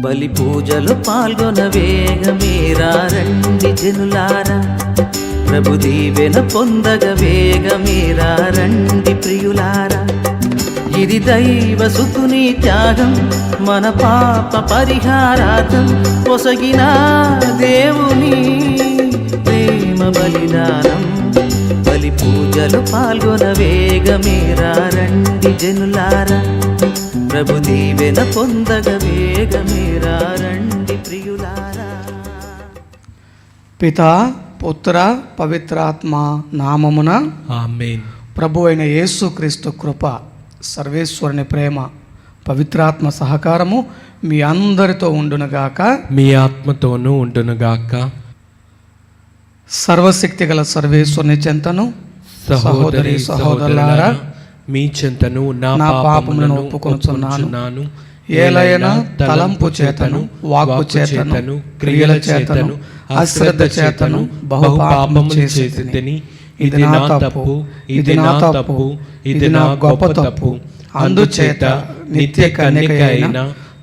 బలి పూజలు పాల్గొన వేగమేరా రండి జనులారా, ప్రభు దీవెన పొందగ వేగమేరా రండి ప్రియులారా. ఇది దైవ సుతుని త్యాగం, మన పాప పరిహారార్థం పొసగిన దేవుని ప్రేమ బలిదానం. బలి పూజలు పాల్గొన వేగమేరా రండి జనులారా, ప్రభు దీవెన పొందగ వేగమేరా రండి ప్రియులారా. పితా పుత్ర పవిత్రాత్మ నామమున ఆమేన్. ప్రభు అయిన యేసుక్రీస్తు కృప, సర్వేశ్వరుని ప్రేమ, పవిత్రాత్మ సహకారము మీ అందరితో ఉండునుగాక, మీ ఆత్మతోనూ ఉండునుగాక. సర్వశక్తి గల సర్వేశ్వరుని చెంతను సహోదరి సహోదరులారా మీ చెంతను నా పాపములను ఒప్పుకొనుచున్నాను. ఏలైనా తలంపు చేతను, వాక్కు చేతను, క్రియల చేతను, అశ్రద్ధ చేతను బహు పాపము చేసితిని. ఇది నా తప్పు, ఇది నా తప్పు, ఇది నా గొప్ప తప్పు. అందుచేత నిత్య కన్యక అయిన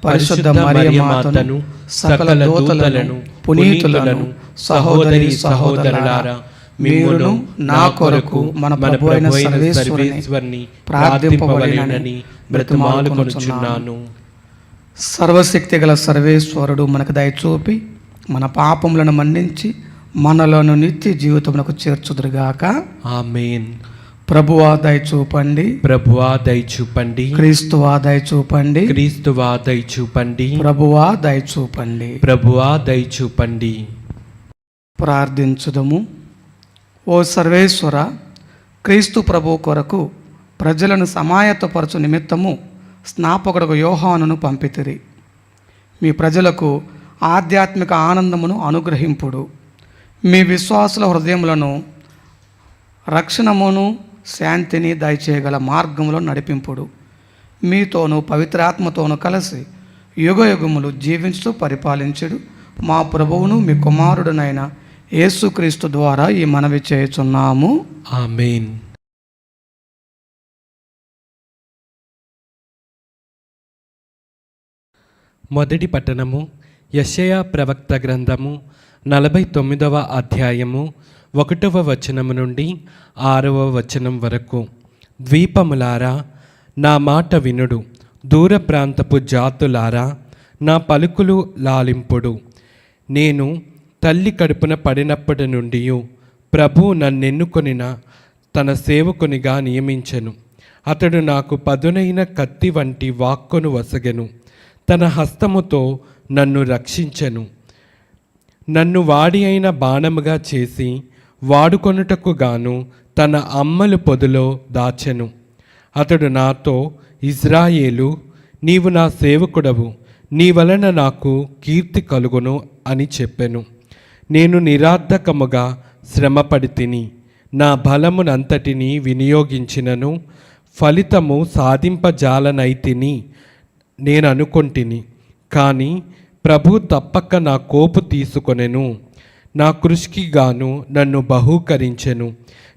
పరిశుద్ధ మరియ మాతను, సకల దూతలను, పునీతులను, సహోదరి సహోదరులారా మీరును నా కొరకు మన ప్రభు అయిన సర్వేశ్వరుని ప్రార్థింపవలెనని బ్రతిమాలుకొనుచున్నాను. సర్వశక్తి గల సర్వేశ్వరుడు మనకు దయచూపి మన పాపములను మన్నించి మనలను నిత్య జీవితమునకు చేర్చుదురుగాక. ఆమేన్. ప్రభువా దయచూపండి, ప్రభువా దయచూపండి, క్రీస్తువా దయచూపండి, క్రీస్తువా దయచూపండి, ప్రభువా దయచూపండి, ప్రభువా దయచూపండి. ప్రార్థించుదము. ఓ సర్వేశ్వర, క్రీస్తు ప్రభు కొరకు ప్రజలను సమాయత్తపరచు నిమిత్తము స్నాపకుడు యోహానును పంపితిరి. మీ ప్రజలకు ఆధ్యాత్మిక ఆనందమును అనుగ్రహింపుడు. మీ విశ్వాసుల హృదయములను రక్షణమును శాంతిని దయచేయగల మార్గములో నడిపింపుడు. మీతోనూ పవిత్రాత్మతోనూ కలిసి యుగయుగములు జీవించుతూ పరిపాలించుడు మా ప్రభువును మీ కుమారుడునైన యేసుక్రీస్తు ద్వారా ఈ మనవి చేయుచున్నాము. ఆమేన్. మొదటి పట్టణము యెషయా ప్రవక్త గ్రంథము 49వ అధ్యాయము 1వ వచనము నుండి 6వ వచనం వరకు. ద్వీపములారా నా మాట వినుడు, దూర ప్రాంతపు జాతులారా నా పలుకులు లాలింపుడు. నేను తల్లి కడుపున పడినప్పటి నుండి ప్రభు నన్నెన్నుకొనిన తన సేవకునిగా నియమించెను. అతడు నాకు పదునైన కత్తి వంటి వాక్కును వసగెను. తన హస్తముతో నన్ను రక్షించెను. నన్ను వాడి అయిన బాణముగా చేసి వాడుకొనుటకు గాను తన అమ్మలు పొదులో దాచెను. అతడు నాతో, ఇజ్రాయేలు, నీవు నా సేవకుడవు, నీ వలన నాకు కీర్తి కలుగును అని చెప్పెను. నేను నిరార్థకముగా శ్రమపడి తిని నా బలమునంతటిని వినియోగించినను ఫలితము సాధింపజాలనైతిని నేను అనుకొంటిని. కానీ ప్రభు తప్పక నా కోపు తీసుకొనెను. నా కృషికి గాను నన్ను బహూకరించెను.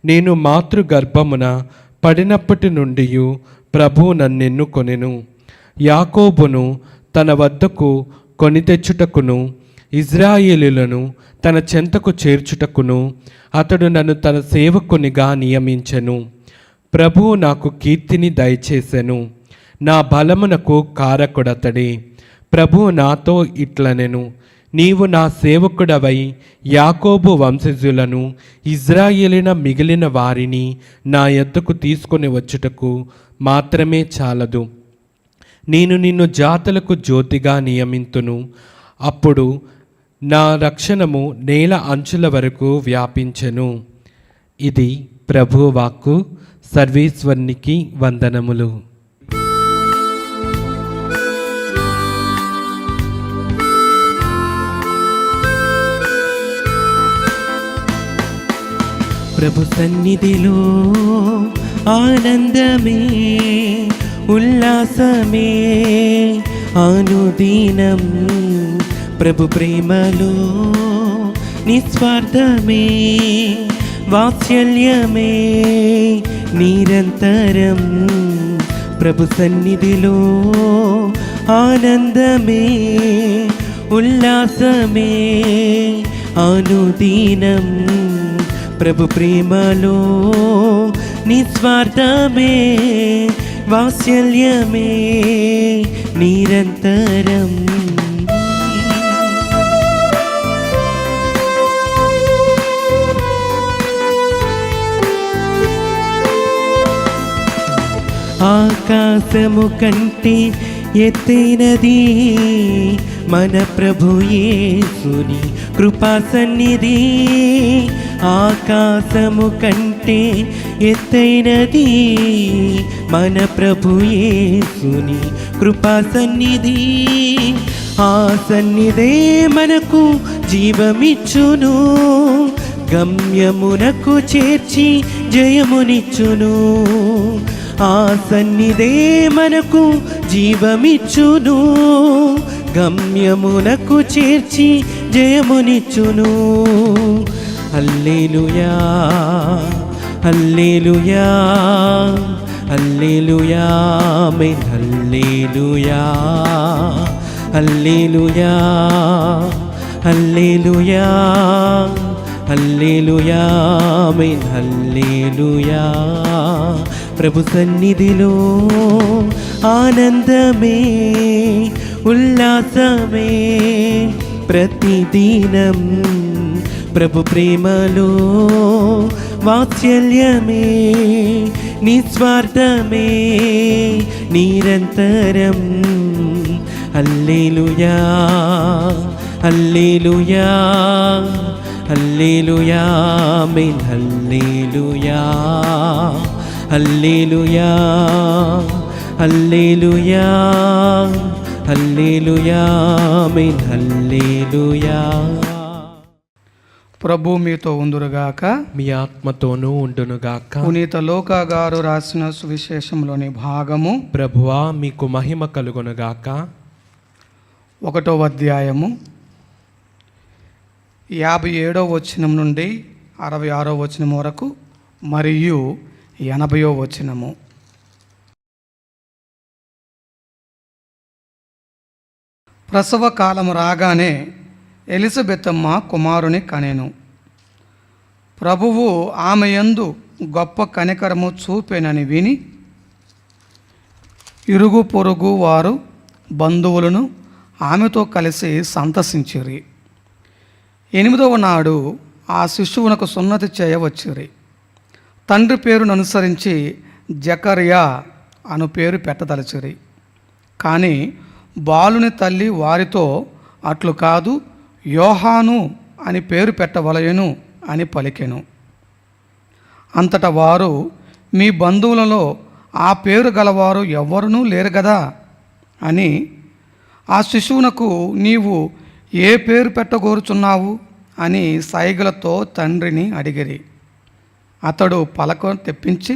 నేను మాతృగర్భమున పడినప్పటి నుండి ప్రభు నన్నెన్నుకొనెను. యాకోబును తన వద్దకు కొని తెచ్చుటకును, ఇజ్రాయేలులను తన చెంతకు చేర్చుటకును అతడు నన్ను తన సేవకునిగా నియమించెను. ప్రభువు నాకు కీర్తిని దయచేసెను. నా బలమునకు కారకుడతడే. ప్రభువు నాతో ఇట్లనెను, నీవు నా సేవకుడవై యాకోబు వంశజులను, ఇజ్రాయేలిన మిగిలిన వారిని నా యొద్దకు తీసుకొని వచ్చుటకు మాత్రమే చాలదు. నేను నిన్ను జాతులకు జ్యోతిగా నియమింతును. అప్పుడు నా రక్షణము నేల అంచుల వరకు వ్యాపించెను. ఇది ప్రభువు వాక్కు. సర్వేశ్వరునికి వందనములు. ప్రభు సన్నిధిలో ఆనందమే, ఉల్లాసమే అనుదినం. ప్రభు ప్రేమలో నిస్వార్థమే, వాత్సల్యమే నిరంతరం. ప్రభు సన్నిధిలో ఆనందమే ఉల్లాసమే అనుదినం ప్రభు ప్రేమలో నిస్వార్థమే వాత్సల్యమే నిరంతరం. ఆకాశము కంటే ఎత్తైనది మన ప్రభు యేసుని కృపా సన్నిధి. ఆకాశము కంటే ఎత్తైనది మన ప్రభు యేసుని కృపా సన్నిధి. ఆ సన్నిధే మనకు జీవమిచ్చును, గమ్యమునకు చేర్చి జయమునిచ్చును. ఆ సన్నిధే మనకు జీవమిచ్చును, గమ్యమునకు చేర్చి జయమునిచ్చును. హల్లెలూయా హల్లెలూయా హల్లెలూయా ఆమేన్. హల్లెలూయా హల్లెలూయా హల్లెలూయా హల్లెలూయా ఆమేన్. హల్లెలూయా. ప్రభు సన్నిధిలో ఆనందమే ఉల్లాసమే ప్రతిదినం. ప్రభు ప్రేమలో వాత్సల్యమే నిస్వార్థమే నిరంతరం. హల్లెలూయా హల్లెలూయా హల్లెలూయా ఆమేన్. హల్లెలూయా హల్లెలూయా హల్లెలూయా హల్లెలూయా ఆమేన్. హల్లెలూయా. ప్రభు మీతో ఉందురుగాక, మీ ఆత్మతోనూ ఉండునుగాక. పునీత లూకా గారు రాసిన సువిశేషంలోని భాగము ప్రభువా మీకు మహిమ కలుగునుగాక. 1వ అధ్యాయము 57వ వచనం నుండి 66వ వచనం వరకు మరియు 80వ వచనము. ప్రసవ కాలం రాగానే ఎలిజబెతమ్మ కుమారుని కనెను. ప్రభువు ఆమె యందు గొప్ప కనికరము చూపెనని విని ఇరుగు పొరుగు వారు బంధువులను ఆమెతో కలిసి సంతసించిరి. 8వ నాడు ఆ శిశువునకు సున్నతి చేయవచ్చిరి. తండ్రి పేరును అనుసరించి జకర్యా అను పేరు పెట్టదలచిరి. కానీ బాలుని తల్లి వారితో అట్లు కాదు, యోహాను అని పేరు పెట్టవలయను అని పలికెను. అంతటా వారు, మీ బంధువులలో ఆ పేరు గలవారు ఎవ్వరునూ లేరు గదా అని ఆ శిశువునకు నీవు ఏ పేరు పెట్టగోరుచున్నావు అని సైగలతో తండ్రిని అడిగిరి. అతడు పలక తెప్పించి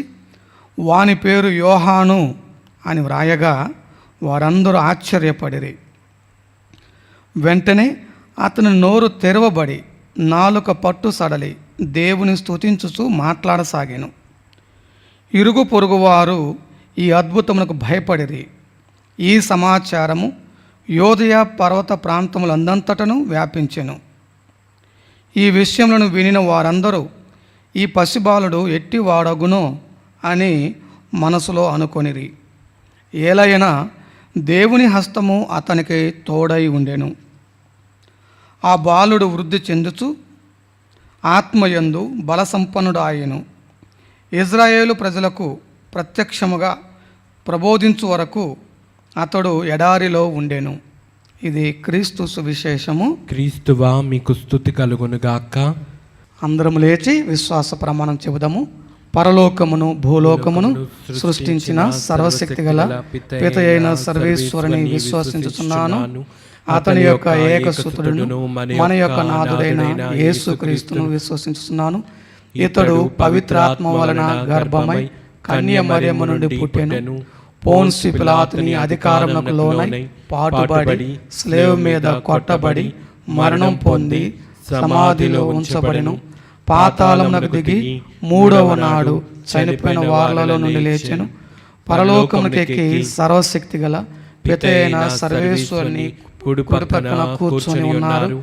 వాని పేరు యోహాను అని వ్రాయగా వారందరూ ఆశ్చర్యపడిరి. వెంటనే అతని నోరు తెరవబడి నాలుక పట్టు సడలి దేవుని స్తుతించుచూ మాట్లాడసాగాను. ఇరుగు పొరుగువారు ఈ అద్భుతమునకు భయపడిరి. ఈ సమాచారము యోదయ పర్వత ప్రాంతములందంతటను వ్యాపించెను. ఈ విషయములను వినిన వారందరూ ఈ పసిబాలుడు ఎట్టివాడగునో అని మనసులో అనుకొనిరి. ఏలయనా దేవుని హస్తము అతనికి తోడై ఉండెను. ఆ బాలుడు వృద్ధి చెందుచు ఆత్మయందు బలసంపన్నుడు ఆయను. ఇజ్రాయేలు ప్రజలకు ప్రత్యక్షముగా ప్రబోధించు వరకు అతడు ఎడారిలో ఉండెను. ఇది క్రీస్తు సువిశేషము. క్రీస్తువా మీకు స్తుతి కలుగునుగాక. అందరం లేచి విశ్వాస ప్రమాణం చెబుదాము. పరలోకమును భూలోకమును సృష్టించిన సర్వశక్తి గల పిత అయిన సర్వేశ్వరుని విశ్వసించుచున్నాను. అతని యొక్క ఏకసుతుడును మన యొక్క నాథుడైన యేసుక్రీస్తును విశ్వసించుచున్నాను. ఇతడు పవిత్రాత్మ వలన గర్భమై కన్య మరియమ్మ నుండి పుట్టెను. పోన్సి పిలాతుని అధికారమునకు లోనై పాటుబడి స్లేవ్ మీద కొట్టబడి మరణం పొంది సమాధిలో ఉంచబడెను. పాతాళమునకు దిగి 3వ నాడు చనిపోయిన వారిలో నుండి లేచెను. పరలోకమునకెక్కి సర్వశక్తి గల పిత అయిన సర్వేశ్వరుని కుడి పక్కన కూర్చొని ఉన్నారు.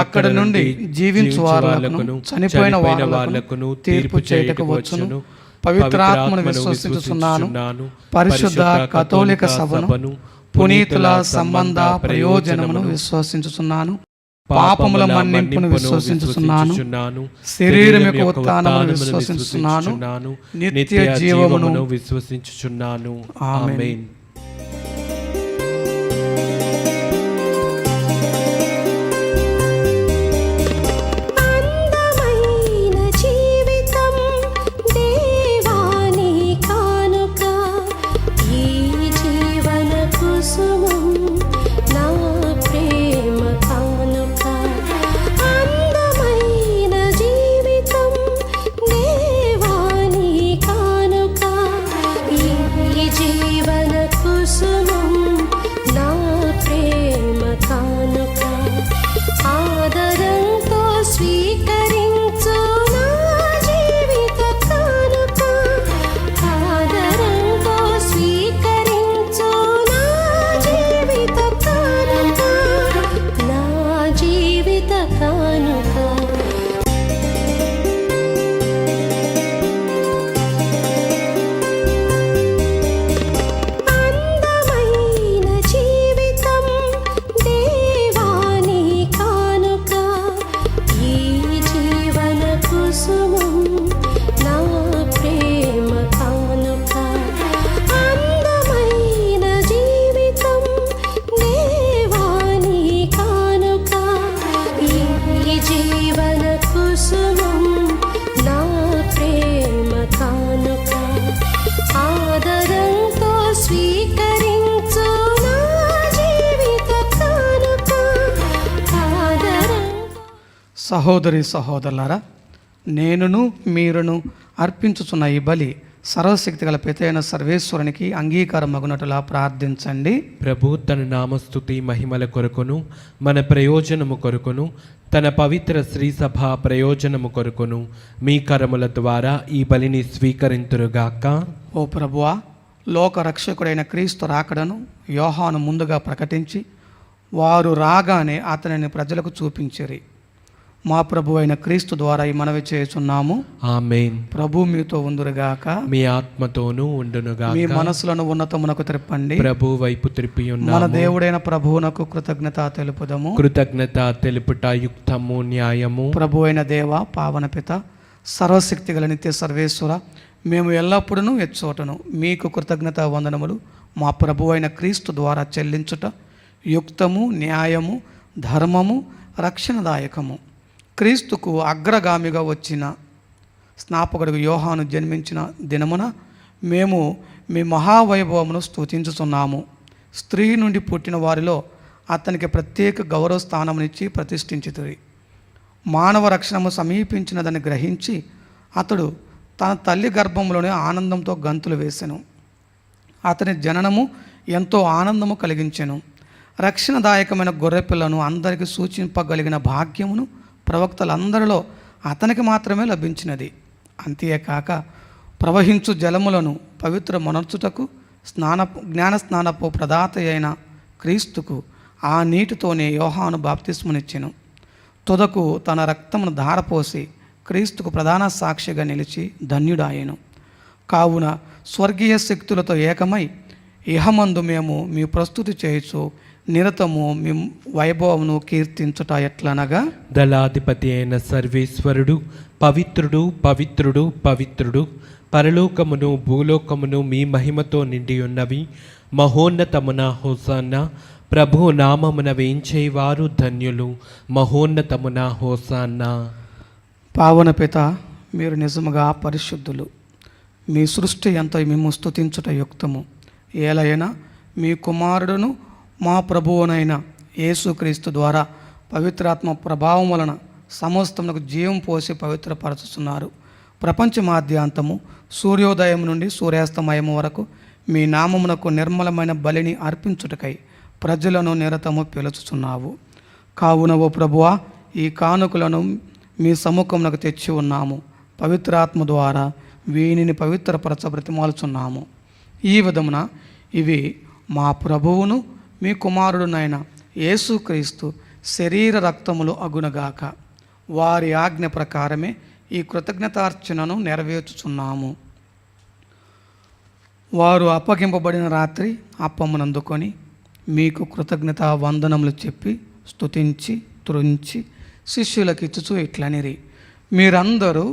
అక్కడ నుండి జీవించు వారులకును చనిపోయిన వారులకును తీర్పు చేయుటకు వచ్చును. పవిత్రాత్మను విశ్వసించుచున్నాను. పరిశుద్ధ కథోలిక సభను, పునీతుల సంబంధ ప్రయోజనమును విశ్వసించుచున్నాను. పాపముల మన్నింపును విశ్వసించుచున్నాను. శరీరం యొక్క ఉత్థానమును విశ్వసించుచున్నాను. నిత్య జీవమును విశ్వసించుచున్నాను. ఆమేన్. సహోదరి సహోదరులారా, నేనును మీరును అర్పించుచున్న ఈ బలి సర్వశక్తి గల పితైన సర్వేశ్వరునికి అంగీకారమగునట్టులా ప్రార్థించండి. ప్రభు తన నామస్తుతి మహిమల కొరకును మన ప్రయోజనము కొరకును తన పవిత్ర శ్రీసభ ప్రయోజనము కొరకును మీ కరముల ద్వారా ఈ బలిని స్వీకరింతురుగాక. ఓ ప్రభువా, లోక రక్షకుడైన క్రీస్తు రాకడను యోహాను ముందుగా ప్రకటించి వారు రాగానే అతనిని ప్రజలకు చూపించిరి. మా ప్రభు అయిన క్రీస్తు ద్వారా ఈ మనవి చేయుచున్నాము. ఆమేన్. ప్రభు మీతో ఉందురుగాక, మీ ఆత్మతోనూ ఉండునుగాక. మీ మనసులను ఉన్నతమునకు త్రిప్పండి. ప్రభు వైపు త్రిప్పి ఉన్నాము. మన దేవుడైన ప్రభువునకు కృతజ్ఞత తెలుపుదము. కృతజ్ఞత తెలుపుట యుక్తము న్యాయము. ప్రభు అయిన దేవ, పావన పిత, సర్వశక్తి గల నిత్య సర్వేశ్వర, మేము ఎల్లప్పుడూ ఎచ్చోటను మీకు కృతజ్ఞత వందనములు మా ప్రభు అయిన క్రీస్తు ద్వారా చెల్లించుట యుక్తము, న్యాయము, ధర్మము, రక్షణదాయకము. క్రీస్తుకు అగ్రగామిగా వచ్చిన స్నాపకుడు యోహాను జన్మించిన దినమున మేము మీ మహావైభవమును స్తుతించుచున్నాము. స్త్రీ నుండి పుట్టిన వారిలో అతనికి ప్రత్యేక గౌరవ స్థానమునిచ్చి ప్రతిష్ఠించితిరి. మానవ రక్షణము సమీపించినదని గ్రహించి అతడు తన తల్లి గర్భంలోనే ఆనందంతో గంతులు వేసెను. అతని జననము ఎంతో ఆనందము కలిగించెను. రక్షణదాయకమైన గొర్రెపిల్లను అందరికీ సూచింపగలిగిన భాగ్యమును ప్రవక్తలందరిలో అతనికి మాత్రమే లభించినది. అంతేకాక ప్రవహించు జలములను పవిత్ర మనర్చుటకు జ్ఞాన స్నానపు ప్రదాత అయిన క్రీస్తుకు ఆ నీటితోనే యోహాను బాప్తిస్మనిచ్చెను. తుదకు తన రక్తమును ధారపోసి క్రీస్తుకు ప్రధాన సాక్షిగా నిలిచి ధన్యుడాయెను. కావున స్వర్గీయ శక్తులతో ఏకమై ఇహమందు మేము మీ ప్రస్తుతి చేయుచు నిరతము మీ వైభవమును కీర్తించుట ఎట్లనగా, దళాధిపతి అయిన సర్వేశ్వరుడు పవిత్రుడు పవిత్రుడు పవిత్రుడు, పరలోకమును భూలోకమును మీ మహిమతో నిండి ఉన్నవి. మహోన్నతమున హోసన్న, ప్రభు నామమున వేంచేవారు ధన్యులు. మహోన్నతమున హోసన్న. పావన పిత, మీరు నిజముగా పరిశుద్ధులు. మీ సృష్టి ఎంతో మేము స్తుతించుట యుక్తము. ఏలైనా మీ కుమారుడును మా ప్రభువునైన యేసుక్రీస్తు ద్వారా పవిత్రాత్మ ప్రభావం వలన సమస్తమునకు జీవం పోసి పవిత్రపరచుతున్నారు. ప్రపంచమాద్యాంతము సూర్యోదయం నుండి సూర్యాస్తమయం వరకు మీ నామమునకు నిర్మలమైన బలిని అర్పించుటకై ప్రజలను నిరతము పిలుచుచున్నావు. కావున ఓ ప్రభువా, ఈ కానుకలను మీ సముఖమునకు తెచ్చి ఉన్నాము. పవిత్రాత్మ ద్వారా వీనిని పవిత్రపరచ బ్రతిమాలుచున్నాము. ఈ విధమున ఇవి మా ప్రభువును మీ కుమారుడునైన యేసుక్రీస్తు శరీర రక్తములు అగునగాక. వారి ఆజ్ఞ ప్రకారమే ఈ కృతజ్ఞతార్చనను నెరవేర్చుచున్నాము. వారు అప్పగింపబడిన రాత్రి అప్పమునందుకొని మీకు కృతజ్ఞతా వందనములు చెప్పి స్తుతించి త్రుంచి శిష్యులకు ఇచ్చుచూ ఇట్లనిరి, మీరందరూ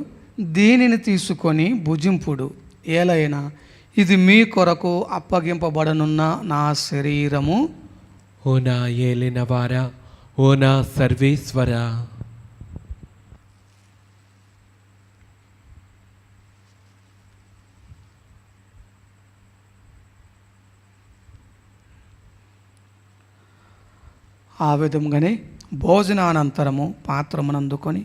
దీనిని తీసుకొని భుజింపుడు. ఏలైనా ఇది మీ కొరకు అప్పగింపబడనున్న నా శరీరము. ఓ నా ఏలినవారా, ఓ నా సర్వేశ్వరా, ఆ విధముగానే భోజనానంతరము పాత్రమునందుకొని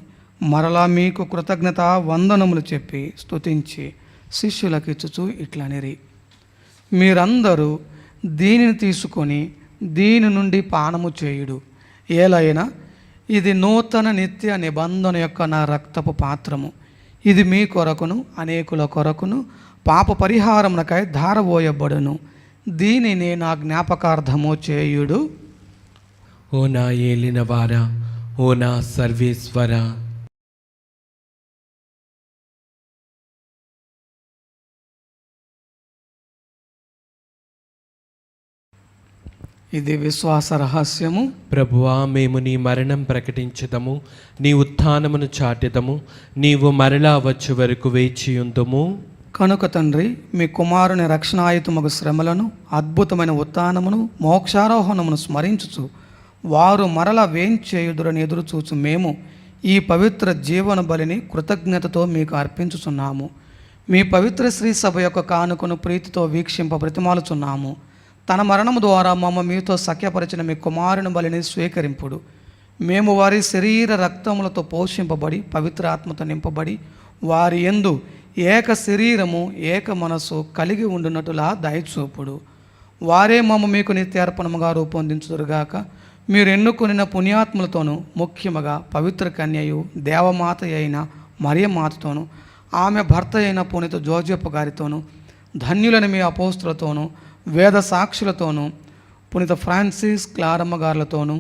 మరలా మీకు కృతజ్ఞత వందనములు చెప్పి స్తుతించి శిష్యులకు ఇచ్చుచూ ఇట్లనిరి, మీరందరూ దీనిని తీసుకొని దీని నుండి పానము చేయుడు. ఏలైనా ఇది నూతన నిత్య నిబంధన యొక్క నా రక్తపు పాత్రము. ఇది మీ కొరకును అనేకుల కొరకును పాప పరిహారమునకై ధారపోయబడును. దీనిని నా జ్ఞాపకార్థము చేయుడు. ఓ నా ఏలినవారా, ఓ నా సర్వేశ్వరా. ఇది విశ్వాస రహస్యము. ప్రభువా, మేము నీ మరణం ప్రకటించుదము, నీ ఉత్థానమును చాటెదము, నీవు మరలా వచ్చే వరకు వేచియుందుము. కనుక తండ్రి, మీ కుమారుని రక్షణాయుతమగు శ్రమలను, అద్భుతమైన ఉత్థానమును, మోక్షారోహణమును స్మరించుచు వారు మరల వేంచేయుదురని ఎదురుచూచు మేము ఈ పవిత్ర జీవన బలిని కృతజ్ఞతతో మీకు అర్పించుచున్నాము. మీ పవిత్ర శ్రీ సభ యొక్క కానుకను ప్రీతితో వీక్షింప బ్రతిమాలుచున్నాము. తన మరణము ద్వారా మమ్మ మీతో సఖ్యపరిచిన మీ కుమారుని బలిని స్వీకరింపుడు. మేము వారి శరీర రక్తములతో పోషింపబడి పవిత్ర ఆత్మతో నింపబడి వారి యందు ఏక శరీరము ఏక మనసు కలిగి ఉండునట్టులా దయచూపుడు. వారే మమ్మ మీకు నిత్యార్పణముగా రూపొందించుదురుగాక. మీరు ఎన్నుకొనిన పుణ్యాత్ములతోనూ ముఖ్యముగా పవిత్ర కన్యయు దేవమాత అయిన మరియమాతతోనూ ఆమె భర్త అయిన పునీత జోజెఫ్ గారితోనూ ధన్యులని మీ అపోస్తులతోనూ వేద సాక్షులతోనూ పునీత ఫ్రాన్సిస్ క్లారమ్మ గారులతోనూ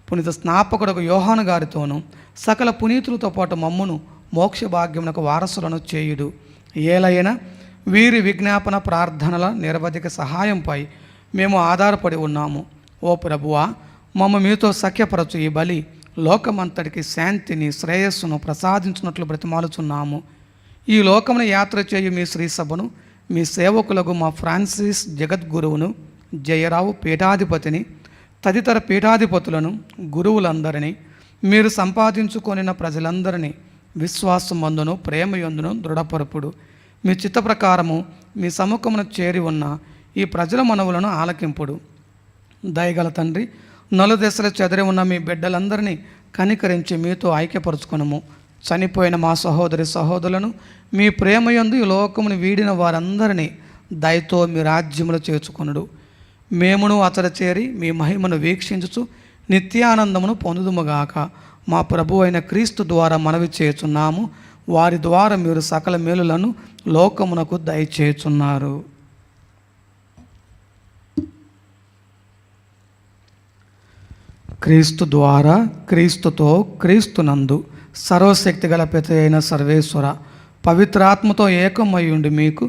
పునీత స్నాపకుడు యోహాను గారితోనూ సకల పునీతులతో పాటు మమ్మును మోక్ష భాగ్యమునకు వారసులను చేయుడు. ఏలైనా వీరి విజ్ఞాపన ప్రార్థనల నిరవధిక సహాయంపై మేము ఆధారపడి ఉన్నాము. ఓ ప్రభువా, మమ్మ మీతో సఖ్యపరచు ఈ బలి లోకమంతటికి శాంతిని శ్రేయస్సును ప్రసాదించినట్లు బ్రతిమాలుచున్నాము. ఈ లోకమును యాత్ర చేయు మీ శ్రీ సభను, మీ సేవకులకు మా ఫ్రాన్సిస్ జగద్గురువును, జయరావు పీఠాధిపతిని, తదితర పీఠాధిపతులను, గురువులందరినీ, మీరు సంపాదించుకొనిన ప్రజలందరినీ విశ్వాసమందును ప్రేమయందును దృఢపరుపుడు. మీ చిత్త ప్రకారము మీ సముఖమును చేరి ఉన్న ఈ ప్రజల మనవులను ఆలకింపుడు. దయగల తండ్రి, నలుదెసలు చెదరి ఉన్న మీ బిడ్డలందరినీ కనికరించి మీతో ఐక్యపరుచుకొనుము. చనిపోయిన మా సహోదరి సహోదరులను మీ ప్రేమయందు ఈ లోకమును వీడిన వారందరినీ దయతో మీ రాజ్యములు చేర్చుకొనుడు. మేమును అతడ చేరి మీ మహిమను వీక్షించుచు నిత్యానందమును పొందుదుముగాక. మా ప్రభు అయిన క్రీస్తు ద్వారా మనవి చేయుచున్నాము. వారి ద్వారా మీరు సకల మేలులను లోకమునకు దయచేయుచున్నారు. క్రీస్తు ద్వారా, క్రీస్తుతో, క్రీస్తునందు సర్వశక్తి గల పిత అయిన సర్వేశ్వర, పవిత్రాత్మతో ఏకమయ్యుండి మీకు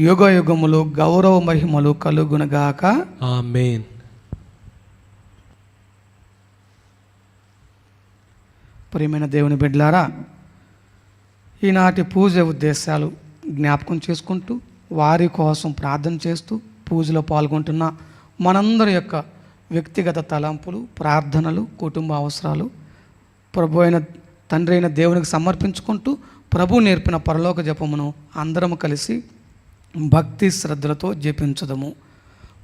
యుగ యుగములు గౌరవ మహిమలు కలుగునగాక. ఆమేన్. ప్రియమైన దేవుని బిడ్డలారా, ఈనాటి పూజ ఉద్దేశాలు జ్ఞాపకం చేసుకుంటూ వారి కోసం ప్రార్థన చేస్తూ పూజలో పాల్గొంటున్న మనందరి యొక్క వ్యక్తిగత తలంపులు, ప్రార్థనలు, కుటుంబ అవసరాలు ప్రభు అయిన తండ్రి అయిన దేవునికి సమర్పించుకుంటూ ప్రభు నేర్పిన పరలోక జపమును అందరము కలిసి భక్తి శ్రద్ధలతో జపించదము.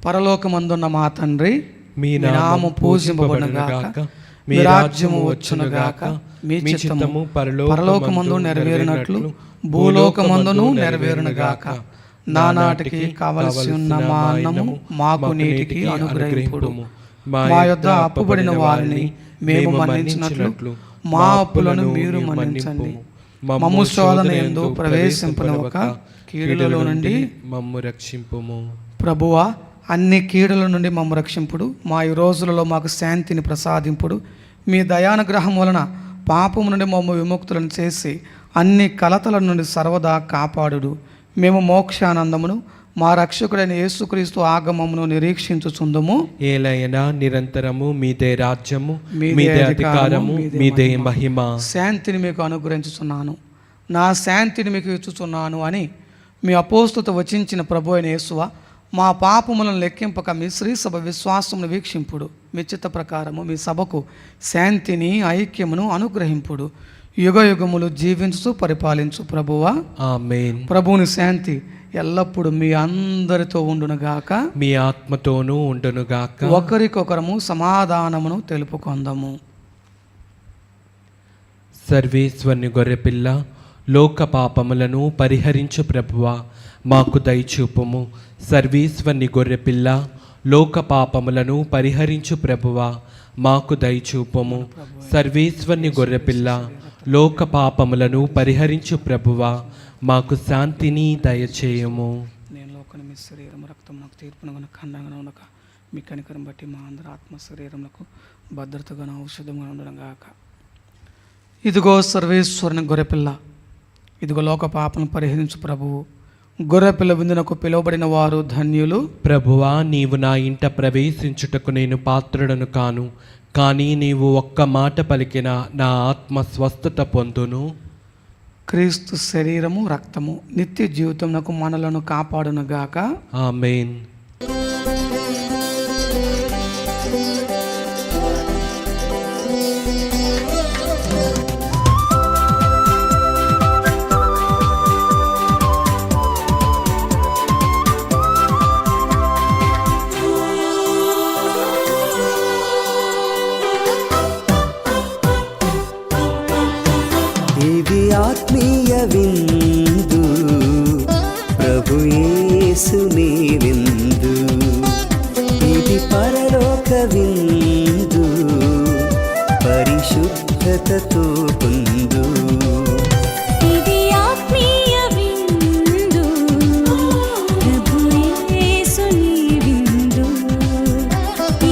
పరలోకమందున్న మా తండ్రి, మీ నామము పూజింపబడునుగాక, మీ రాజ్యము వచ్చునుగాక, మీ చిత్తము పరలోకమందు నెరవేరినట్లు భూలోకమందును నెరవేరునుగాక. నానాటికి కావలసి ఉన్న మా అన్నము మాకు నేటికి అనుగ్రహింపుడు. మా యొద్ద అప్పుబడిన వారిని మేము మన్నించినట్లు మా అప్పులను మీరు మన్నించండి. మమ్ము శోధన యందు ప్రవేశింపనివ్వక కీడులలో నుండి మమ్ము రక్షింపుము. ప్రభువా, అన్ని కీడుల నుండి మమ్మ రక్షింపుడు. మా ఈ రోజులలో మాకు శాంతిని ప్రసాదింపుడు. మీ దయానుగ్రహం వలన పాపము నుండి మమ్మ విముక్తులను చేసి అన్ని కలతల నుండి సర్వదా కాపాడుడు. మేము మోక్షానందమును మా రక్షకుడైన యేసుక్రీస్తు ఆగమమును నిరీక్షించుచుందుము. ఏలైనా నిరంతరము మీదే రాజ్యము, మీదే అధికారము, మీదే మహిమ. శాంతిని మీకు అనుగ్రహించుచున్నాను, నా శాంతిని మీకు ఇచ్చుచున్నాను అని మీ అపోస్తులతో వచించిన ప్రభు అయిన యేసువ, మా పాపములను లెక్కింపక మీ శ్రీ సభ విశ్వాసమును వీక్షింపుడు. మీ చిత్త ప్రకారము మీ సభకు శాంతిని ఐక్యమును అనుగ్రహింపుడు. యుగ యుగములు జీవించు పరిపాలించు ప్రభువా. ఆమేన్. ప్రభువుని శాంతి ఎల్లప్పుడు మీ అందరితో ఉండునుగాక, మీ ఆత్మతోనూ ఉండునుగాక. ఒకరికొకరము సమాధానమును తెలుపుకొందము. సర్వేశ్వరుని గొర్రెపిల్ల, లోక పాపములను పరిహరించు ప్రభువా, మాకు దయచూపుము. సర్వేశ్వరుని గొర్రెపిల్ల, లోక పాపములను పరిహరించు ప్రభువా, మాకు దయచూపుము. సర్వేశ్వరుని గొర్రెపిల్ల, లోక పాపములను పరిహరించు ప్రభువా, మాకు శాంతిని దయచేయము. నేను లోకని మీ శరీరం రక్తం నాకు తీర్పునగా ఖండంగా ఉండక మీ కనికరం బట్టి మా అందరి ఆత్మ శరీరములకు భద్రతగా ఔషధంగా ఉండడం గాక. ఇదిగో సర్వేశ్వరుని గొర్రెపిల్ల, ఇదిగో లోక పాపను పరిహరించు ప్రభువు. గొర్రెపిల్ల విందునకు పిలువబడిన వారు ధన్యులు. ప్రభువా, నీవు నా ఇంట ప్రవేశించుటకు నేను పాత్రుడను కాను, కానీ నీవు ఒక్క మాట పలికిన నా ఆత్మ స్వస్థత పొందును. క్రీస్తు శరీరము రక్తము నిత్య జీవితమునకు మనలను కాపాడునుగాక. ఆమేన్. ఇది ఆత్మీయ విందు, ప్రభు యేసుని విందు. ఇది పరలోక విందు, పరిశుద్ధతతో పొందు. ఇది ఆత్మీయ విందు, ప్రభు యేసుని విందు.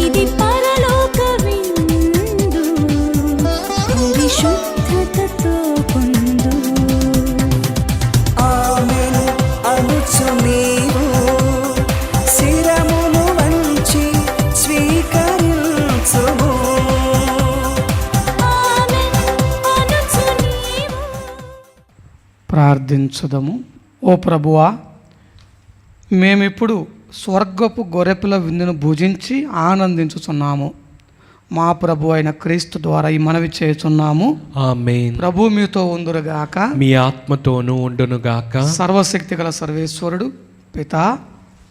ఇది పరలోక విందు, పరిశుద్ధతతో పొందు. ఆమెను అనుచు నీవు శిరమును వంచి స్వీకరించుము. ఆమేన్ అనుచు నీవు. ప్రార్థించుదము. ఓ ప్రభువా, మేమిప్పుడు స్వర్గపు గొర్రెపిల్ల విందును భుజించి ఆనందించుచున్నాము. మా ప్రభు అయిన క్రీస్తు ద్వారా ఈ మనవి చేయుచున్నాము. ఆమేన్. ప్రభు మీతో ఉందురుగాక, మీ ఆత్మతోనూ ఉండునుగాక. సర్వశక్తి గల సర్వేశ్వరుడు పితా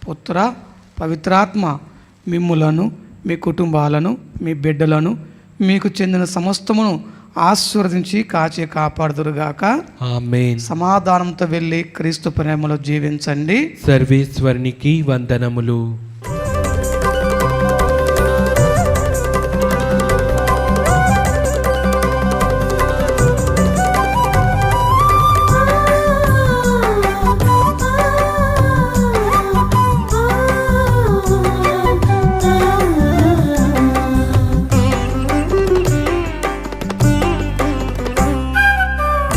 పుత్ర పవిత్రాత్మ మిమ్ములను మీ కుటుంబాలను మీ బిడ్డలను మీకు చెందిన సమస్తమును ఆశీర్వదించి కాచి కాపాడుదురుగాక. ఆమేన్. సమాధానంతో వెళ్ళి క్రీస్తు ప్రేమలో జీవించండి. సర్వేశ్వరునికి వందనములు.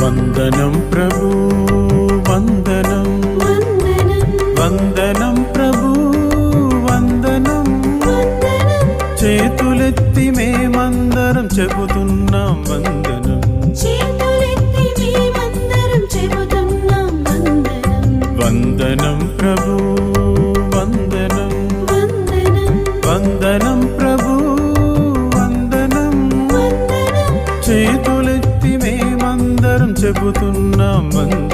వందనం ప్రభు, వందనం వందనం ప్రభు, వందనం. చేతులెత్తి మేమందరం చెబుతున్నాం వందనం. చేతులెత్తి మేమందరం చెబుతున్నాం వందనం. వందనం ప్రభు, వందనం వందనం వందనం ప్రభు, వందనం. వందనం. చేతులెత్తి మేమందరం చెబుతున్నాం వందనం.